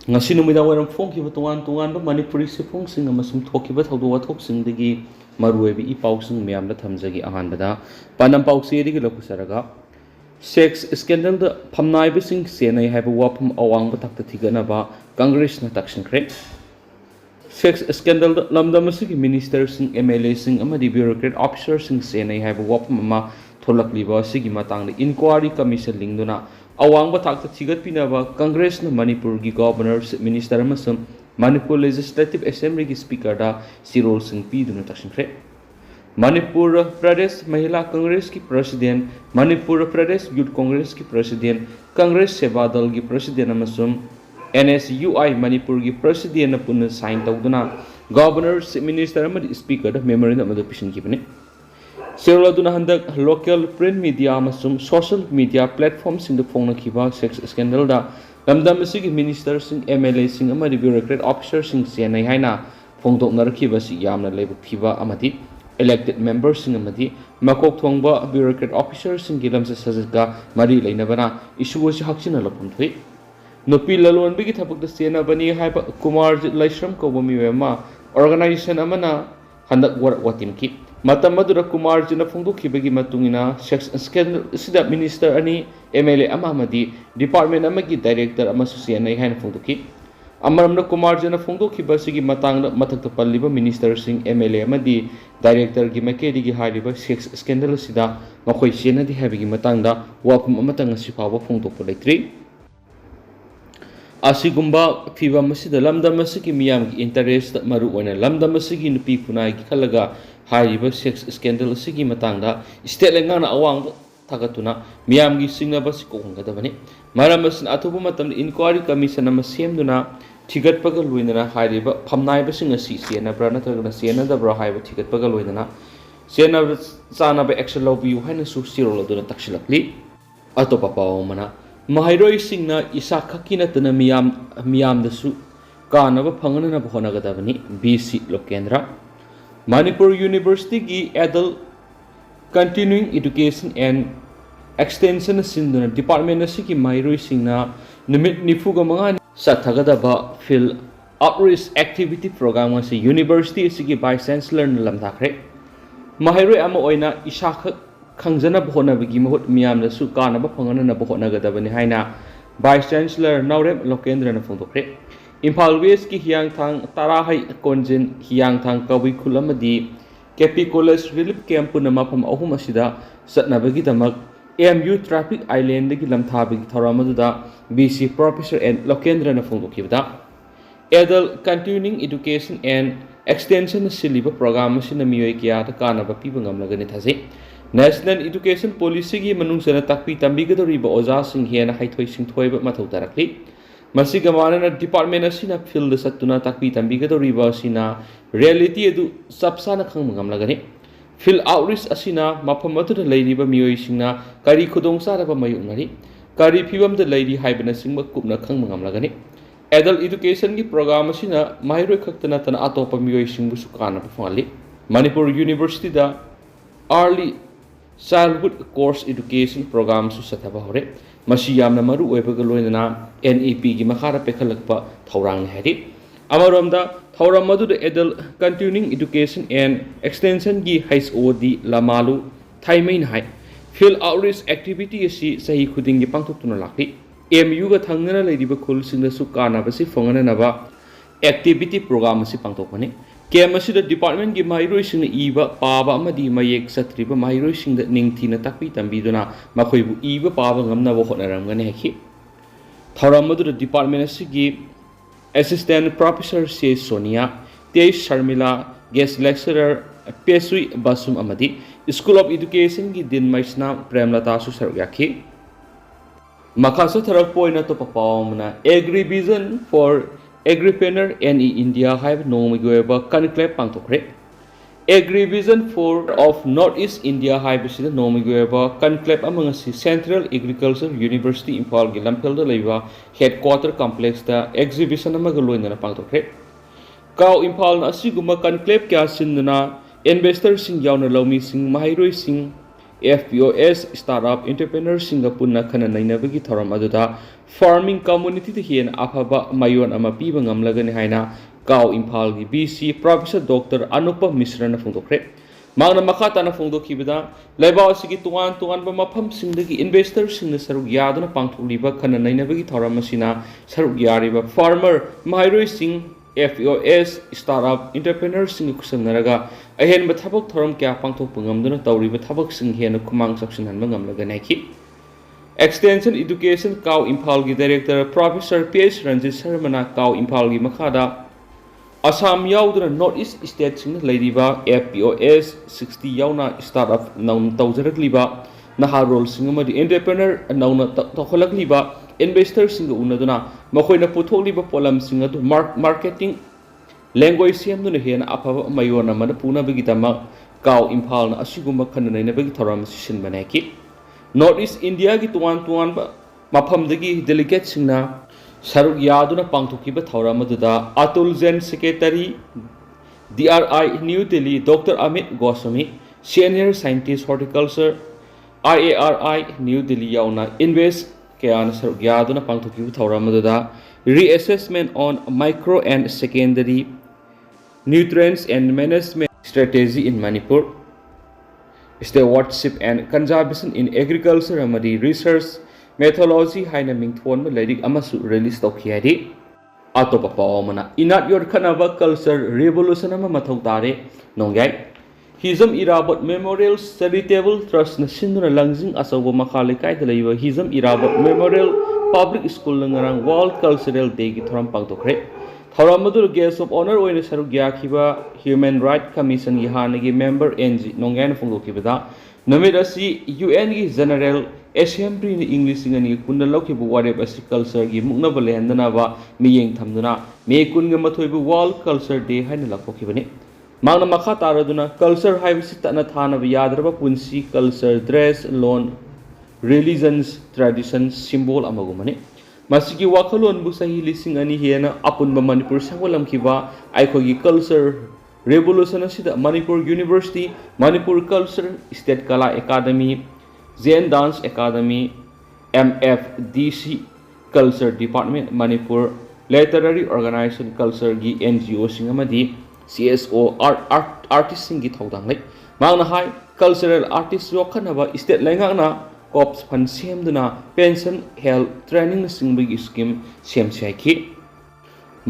ngasi numidang waram phongkiba tongan manipuri sifungsing amasung thokiba thawdo wathoksingdagi maruebi ipausing miyamda thamjagi ahanbada panam pauseri lokusaraga sex scandal da phamnaiba sing chennei haiba wapham awangba thakta thigatnaba congress na taksinkhre sex scandal da lamdamasigi minister sing MLA sing amadi bureaucrat officer sing chennei haiba wapham ama tholakliba sigi matangda inquiry commission lingduna awangba thakta thigatpinaba congress na manipur gi governor minister amasum manipur legislative assembly gi speaker da sirol sing piduna taksinkhre Manipur Pradesh Mahila Congress की President, Manipur Pradesh Youth Congress की President, Congress Seva Dal की President अमसुम NSUI Manipur की President पुन sign तौदुना Governor Minister अमद Speaker द memorandum अमद पिशन की बने सेवला दुना हंदक local print media अमसुम social media platforms सिंध फोंग नखिबा sex scandal दा लमदम सिंग minister सिंग MLA सिंग अमद bureaucrat officer सिंग चेन्नई हाइना फोंदोक नरखिबा सि यामना लेबुक थिबा अमदि elected members sing amadi makok thongba bureaucrat officers sing gilam se sajga mari leinabana issue se hakchina lopum thui nopi lalon bigi thapuk da sena bani haiba kumar laishram ko bomi wema organization amana handak war watim ki matam madura kumar jina phongdu khibagi matungina sex scandal sida minister ani MLA amamadi department amagi director amasu sena hain phongdu ki Amaramna Kumar Jana Fungdo Kibasigi Matang Matak Paliba Minister Sing MLA Amadi Director Gimakedi Hariba sex scandal Sida Makoi Sena di Havigi Matanga Wapham Matanga Sipawa Fungdo Poletri Asigumba Fiba Masida Lamda Masiki Miyam interest Maru on a Lamda Masigi Nupi Punai Kalaga Hariba sex scandal Sigi Matanga Stelangana Awang Takatuna Miyamgi Singa Basiko Gadavani Maramasan Atubumatam Inquiry Commission Namasem Tigat Pagaluina Haiba Phamnaiba Singa Siena Brana Siena the Brahaiba Tigat Pagaluina Siena Sanaba Exalo View Hanasu Siro Duna Takshilakli Atopapa Mana Mahiroi Singna Isakakina Tana Miam the Su Kanaba Pangana Bonagadavani BC Lokendra Manipur University Gi Adult Continuing Education and Extension Sinduna Department Siki Mahiroi Singna Numit Nifuga Manga Sathagadaba Phil Outreach Activity Program was a University Siki Vice Chancellor Lamthakre Mahiroi Ama Oina Ishaka Kangzana Bhona Vigimot Miam the Sukanaba Pangana Bohonagadabani Haina Vice Chancellor Naurem Lokendra Fundokre Impal West Ki Hyang Thang Tarahai Konjin Hyang Thang Kawi Kulamadi Kepi College Relief Camp Punamapam Ahumasida Satnabagi Damak AMU Traffic Island की लम्थाबी थौरामदुदा BC Professor and Lokendra na Fungokibda Adult Continuing Education and Extension Siliba Program Sina Miyoi Kia Kanaba Pibangam Lagani Tazi National Education Policy gi Manungsana Takpi Tambiga Riba Oza Sing Hiana Haitoi Sing Toiba Matau Tarakli Masigamana Department Sina Phil the Satuna Takpi Tambiga Riba Sina Reality Edu Sapsana Kangam Lagani Phil Outreach Asina Mapamatu the Lady Bamio Sina Kari Kudong Saraba Mayunari Kari Pibam the Lady Hibana Singma Kupna Kangam Lagani Adult Education gi Program Sina Mahiro Kaktanatan Atopa Mio Singusukana Pafali Manipur University da Early Childhood Course Education Program Susatavahore Masiyam Namaru Webagaloina NEP gi Makara Pekalakpa Taurang Hedi Amaromda Thauramadu the Adult Continuing Education and Extension gi Hais Odi Lamalu Thaimain Hai Phil Outreach Activity si Sahi Kuding gi Pangtutuna Laki MU ga Thangana Lady Bakul Sinda Sukana Basi Fongana Nava Activity Program si Pangtopani Kamasi the Department gi Mahiro Sing Eva Pava Amadi Mayek Satriba Mahiro Sing the Ningtina Takpi Tambiduna Makoibu Eva Pava Gamna Wohonaram Heki Thauramadu the Department gi Assistant Professor C. Sonia, Tej Sharmila, Guest Lecturer Pesui Basum Amadi, School of Education Gi Din Maisna Premlata Susaryaki. Makasa Tarapoina to Papamana, Agrivision for Agripreneur NE India have no Migueva Conclave Pantokre. Agrivision for of Northeast India have no Migueva Conclave among us Central Agriculture University in Paul Gilampel de Leva Headquarter Complex the exhibition Magaloina Pantokre. Cow Impal Asiguma Conclave Kasindana, investors in Yauna Lomi Sing Mahiro Sing FPOS startup entrepreneursing punna khana nainabagi thoram aduda farming community the hen afaba mayon ama piba ngamlagani haina Kau Imphal gi BC Professor Dr. Anupa Mishra na phongdokre mangna makata na phongdokhibada laiba asigi tuan ba mafam singdagi investor singna saruk yaduna pangtholiba khana nainabagi thoram asina saruk yariba farmer mairoi sing FOS startup entrepreneurs sing kusanaraga ahen bathabak thoram kya pangthok pangamduna tawriba thabak sing hena kumang saksin hanba ngamlaga naiki Extension Education Kau Imphal gi Director Professor PS Ranjit Sharmana Kau Imphal gi makhada Assam yauduna North East State sing leiriba FPOS 60 yauna startup naun tawjarakliba naharol sing amadi entrepreneur nauna tokholakliba investors sing unaduna makoina putholiba polam sing adu marketing language semduna hena afaba mayona mana puna bigitama Kau Imphal na asiguma khanna bagi thoram sisin banaki North East India gi tuan ba mafam dagi delegate singna saruk yaduna pangthokiba thoram aduda Atul Jain Secretary DRI New Delhi Dr. Amit Goswami Senior Scientist Horticulture IARI New Delhi yauna invest kaya saruk yaduna pangthokiba thoram aduda reassessment on micro and secondary nutrients and management strategy in Manipur stewardship and conservation in agriculture amadi research methodology haina mingthon ma leirik amasu release tokhiari atopa pawmana inat yor khanaba culture revolution ama mathau tare nongai Hizam Irabot Memorial Charitable Trust na sinura langjing asawa makhalikai da leiba Hizam Irabot Memorial Public School ngarang World Cultural Day gi thoram pangtokre thoram madu guest of honor oina saruk yakhiba Human Rights Commission gi hanagi member NG nongai na phongdokibada namit asi UN gi General Assembly ni English ngani kunna lokhibu warep asi culture gi mukna bale handana ba miyeng thamduna me kunga mathoibu World Culture Day haina lakokhibani Magna makha taraduna culture haibisi tana thana yadraba punsi culture dress lon religions traditions symbol amagumani masigi wakalon bu sahi lising ani hena apunba Manipur sangolam kiba aikhogi culture revolution asida Manipur University Manipur Culture State Kala Academy Zen Dance Academy MFDC Culture Department Manipur Literary Organization Culture gi NGO singamadi CSO artist singi thodang lai mangna hai cultural artist yokhanaba state lengakna corps fund semduna pension health training singbigi scheme semsaiki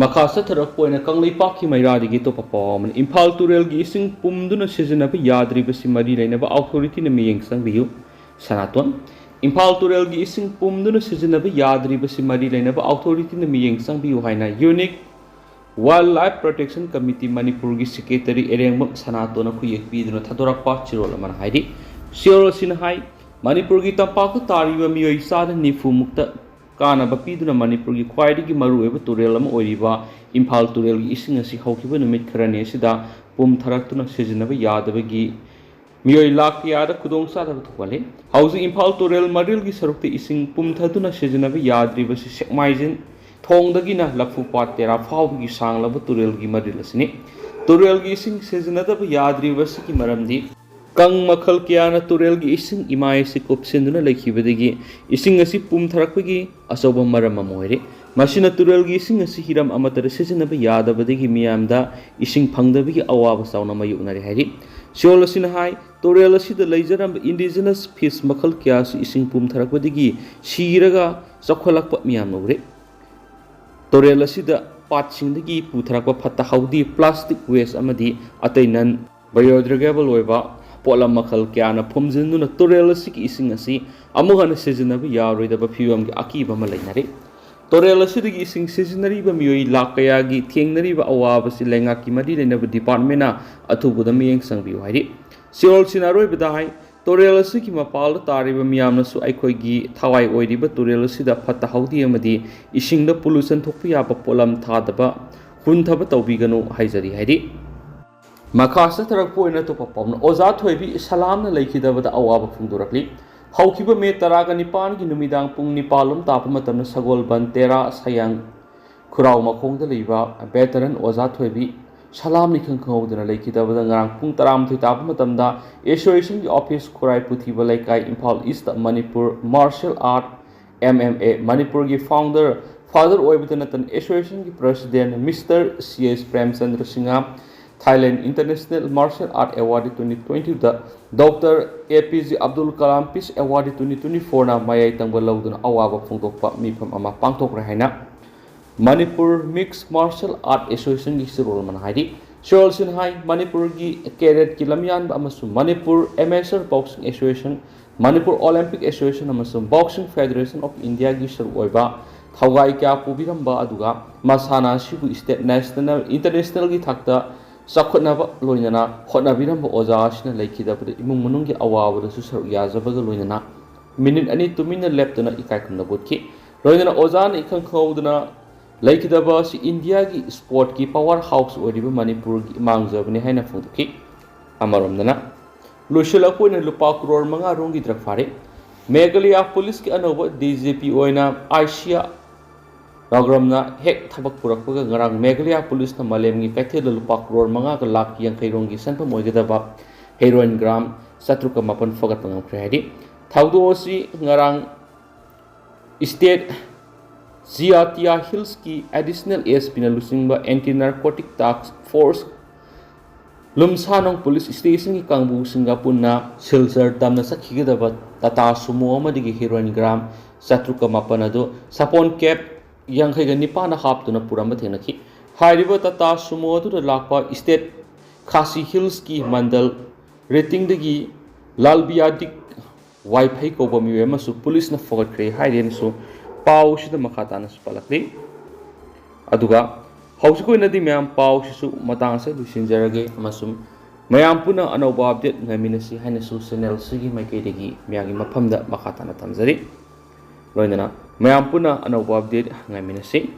makasa tharak poina kanglei pakhi mairadi gi to papom Imphal Tural gi sing pumduna sejana ba yadri ba simari leina ba authority na miyeng sangbiu sanaton Imphal Tural gi sing pumduna sejana ba yadri ba simari leina ba authority na miyeng sangbiu haina unique Wildlife Protection Committee Manipur gi Secretary Erengmak Sanatona khuyek piduna thadorakpa chirol amana haidi sioro sin hai Manipur gi tampaku tariba miyoi sada nifu mukta kana ba piduna Manipur gi khwaidi gi maru eba tural ama oiriba Imphal Tural gi ising asi haukiba numit kharane sida pum tharaktuna sejinaba yadaba gi miyoi lakyada kudong sada thukale housing Imphal Tural maril gi sarukte ising pum thaduna sejinaba yadriba si sekmaijin thongdagina lafu patera phawgi sanglaba Tural gi marilasini Tural gi ising sejanadaba yadribasi ki maramdi kang makhal kyana Tural gi ising imai si kopsinduna lekhibadagi ising asi pum tharakpagi asoba maram amoire masina Tural gi ising asi hiram amatara sejanaba yadabadagi miyamda ising phangdabagi awaba sauna mayuknari hairi Siolasin hai Tural asida leijaram indigenous fish makhal kya si ising pum tharakpagi siraga chakholakpa miyam nore Tural asida patsingdagi putharakpa phatta haudi plastic waste amadi atainan biodegradable oiba polam makhal kyana phumjinduna Tural asiki ising asi amuhana sejinaba yaroidaba phiwam gi akiba ma leinari Tural asidagi ising sejinari ba miyoi lakaya gi thengnari ba awaba si lenga ki madi leinaba department na athubuda miyeng sangbiu hairi siol sinaroi badai Tural asiki mapal tariba miyamna su aikhoi gi thawai oiriba Tural asida phatta haudi amadi isingda pollution thokpi yaba polam thadaba hunthaba tawbiganu haijari hairi Makasa tarak poina to papam oza thoibi salamna lekhidabada awaba phungdurakli haukiba me taraga nipan gi numidang pung nipalum tapa matamna sagol ban tera sayang khurau makhongda leiba veteran oza thoibi salam ni khang khawdana leikidabada ngarang pung 13 tabu matamda association ki office khurai puthiba laikai Imphal East Manipur martial art MMA Manipur ki father oibadana tan association ki president Mr. CS Premchandra Singha Thailand International Martial Art Award 2020 da Dr. APJ Abdul Kalam Peace Award 2024 na mayai tangba lauduna awaba phongtokpa mifam ama pangthokra haina Manipur Mixed Martial Art Association ki sirol man haidi Shirol sin hai Manipur ki cadet ki lamyan amasu Manipur Amateur Boxing Association Manipur Olympic Association amasu Boxing Federation of India ki sir oiba thawgai kya pubiramba aduga masana sibu state national international ki thakta sakhnaba loinana khonabiramba oja sina laikidabada imung manunggi awabada su sar yajabaga loinana minute ani tumina leptana ikai khanda botki loinana oja na ikhang khawdana laikidaba si India ki sport ki power house odiba Manipur ki mangjabni haina phungki amaromdana loishela koina lupa crore manga rongi drakfare Meghalaya police ki anoba DGP oina Asia Ragramna hek thabak purakpaga ngarang Meghalaya police na malemgi kaithel lupa crore manga ka lakh yang khairong gi sanpa moigedaba heroin gram satruka mapan fagat pangam khreadi thawdo si ngarang state Ziatia Hills ki additional ASP na lusingba anti-narcotic task force lumsanong police station ki kangbu singapore na silsar tamna sakhigedaba tata sumo amadigi heroin gram satruka mapanado sapon cap yang khaiga nipana haptuna puramba thenaki hairiba tata sumo tu lakpa state Khasi Hills ki mandal rating dagi lalbiadik wifi ko bami masu police na forward kre haiden so pau sida makhatana spalakli aduga hausko inadi mayam pau sisu matang sa lusinjarage amasum mayam puna anoba update ngaminasi hainasu channel sigi maikaidegi myagi maphamda makhatana tamjari loinana mayam puna anoba update ngaminasi